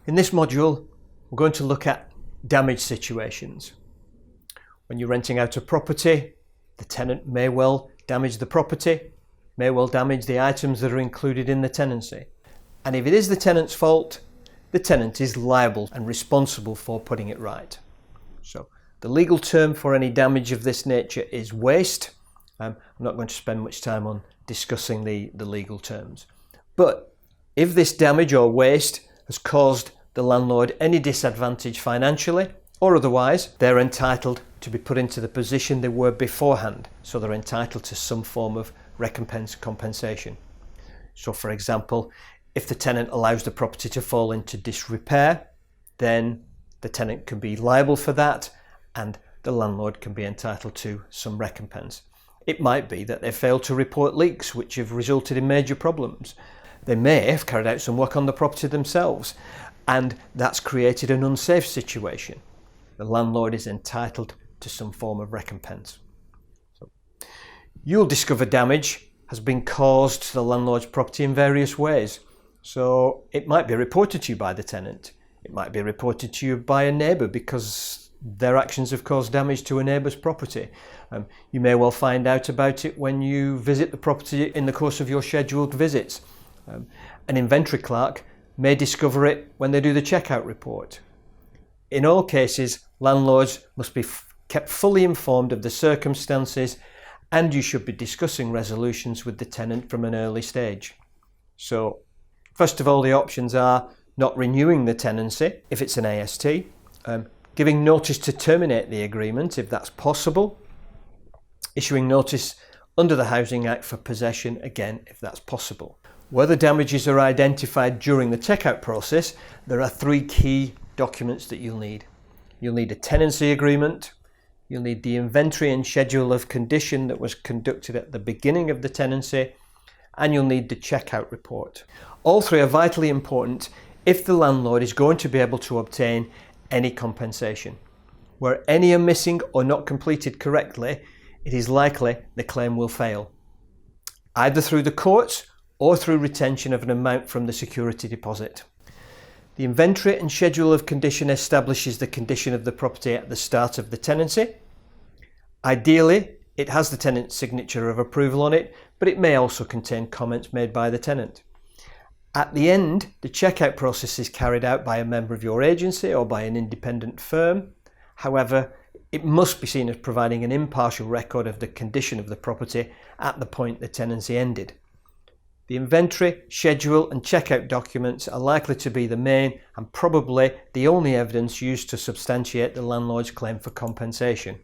In this module, we're going to look at damage situations. When you're renting out a property, the tenant may well damage the property, may well damage the items that are included in the tenancy. And if it is the tenant's fault, the tenant is liable and responsible for putting it right. So the legal term for any damage of this nature is waste. I'm not going to spend much time on discussing the legal terms. But if this damage or waste has caused the landlord any disadvantage financially or otherwise, they're entitled to be put into the position they were beforehand. So they're entitled to some form of recompense compensation. So for example, if the tenant allows the property to fall into disrepair, then the tenant can be liable for that and the landlord can be entitled to some recompense. It might be that they failed to report leaks which have resulted in major problems. They may have carried out some work on the property themselves and that's created an unsafe situation. The landlord is entitled to some form of recompense. So, you'll discover damage has been caused to the landlord's property in various ways. So it might be reported to you by the tenant. It might be reported to you by a neighbour because their actions have caused damage to a neighbour's property. You may well find out about it when you visit the property in the course of your scheduled visits. An inventory clerk may discover it when they do the checkout report. In all cases, landlords must be kept fully informed of the circumstances and you should be discussing resolutions with the tenant from an early stage. So, first of all, the options are not renewing the tenancy if it's an AST, giving notice to terminate the agreement if that's possible, issuing notice under the Housing Act for possession again if that's possible. Where the damages are identified during the checkout process, there are three key documents that you'll need. You'll need a tenancy agreement, you'll need the inventory and schedule of condition that was conducted at the beginning of the tenancy, and you'll need the checkout report. All three are vitally important if the landlord is going to be able to obtain any compensation. Where any are missing or not completed correctly, it is likely the claim will fail, either through the courts or through retention of an amount from the security deposit. The inventory and schedule of condition establishes the condition of the property at the start of the tenancy. Ideally, it has the tenant's signature of approval on it, but it may also contain comments made by the tenant. At the end, the checkout process is carried out by a member of your agency or by an independent firm. However, it must be seen as providing an impartial record of the condition of the property at the point the tenancy ended. The inventory, schedule and checkout documents are likely to be the main and probably the only evidence used to substantiate the landlord's claim for compensation.